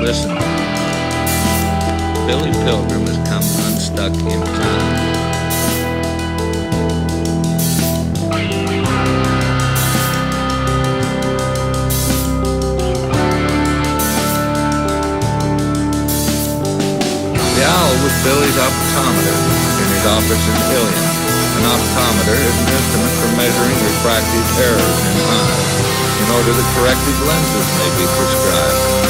Listen. Billy Pilgrim has come unstuck in time. The owl was Billy's optometer in his office in Ilion. An optometer is an instrument for measuring refractive errors in eyes, in order that corrective lenses may be prescribed.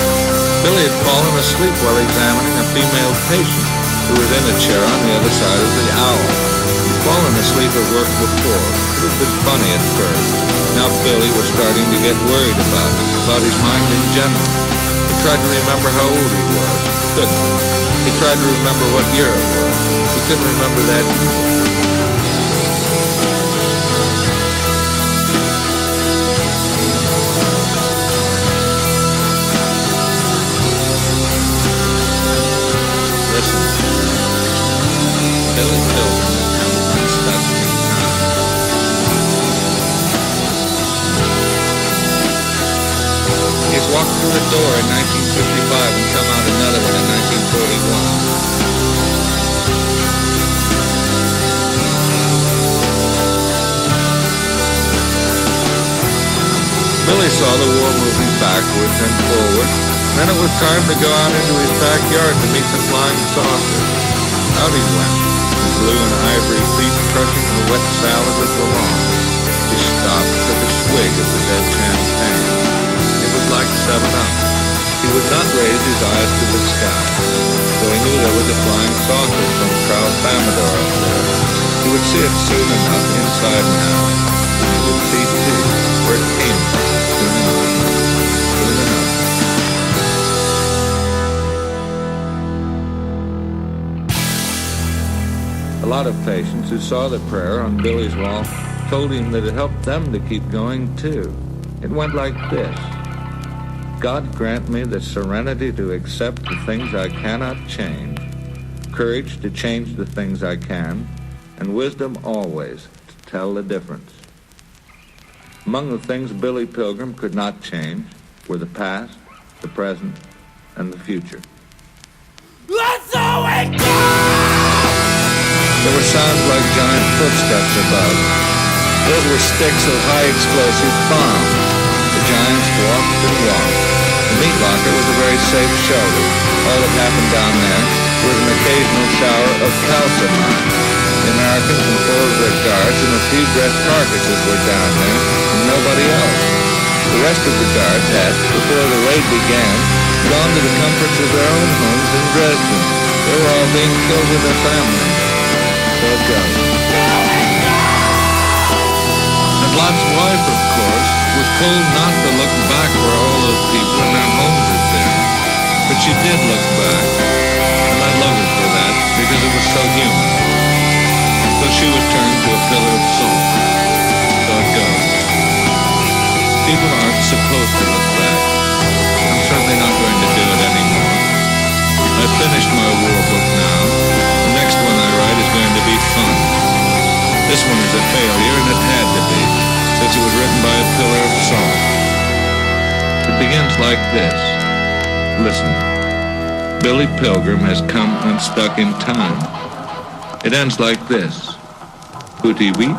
Billy had fallen asleep while examining a female patient who was in a chair on the other side of the owl. He'd fallen asleep at work before. It had been funny at first. Now Billy was starting to get worried about his mind in general. He tried to remember how old he was. Couldn't. He tried to remember what year it was. He couldn't remember that either. Listen, Billy Pilgrim has come unstuck in time. He's walked through a door in 1955 and come out another one in 1941. Billy saw the war moving backwards and forward. Then it was time to go out into his backyard to meet the flying saucers. Out he went, his blue and ivory feet crushing the wet salad of the lawn. He stopped, took a swig of the dead champagne. It was like 7-Up. He would not raise his eyes to the sky, though he knew there was a flying saucer from Proud Amador up there. He would see it soon enough inside now, and he would see, too, where it came from soon enough. Soon enough. A lot of patients who saw the prayer on Billy's wall told him that it helped them to keep going, too. It went like this. God grant me the serenity to accept the things I cannot change, courage to change the things I can, and wisdom always to tell the difference. Among the things Billy Pilgrim could not change were the past, the present, and the future. Let's away go! There were sounds like giant footsteps above. Those were sticks of high-explosive bomb. The giants walked and walked. The meat locker was a very safe shelter. All that happened down there was an occasional shower of calcimine. The Americans and 4 of their guards and a few dressed carcasses were down there, and nobody else. The rest of the guards had, before the raid began, gone to the comforts of their own homes in Dresden. They were all being killed with their families. So it goes. And Lot's wife, of course, was told not to look back where all those people in their homes had been. But she did look back. And I love her for that, because it was so human. So she was turned to a pillar of salt. So it goes. People aren't supposed to look back. I'm certainly not going to do it anymore. I've finished my war book now. The next one I write is going to be fun. This one is a failure, and it had to be, since it was written by a pillar of salt. It begins like this. Listen. Billy Pilgrim has come unstuck in time. It ends like this. Hooty-weet,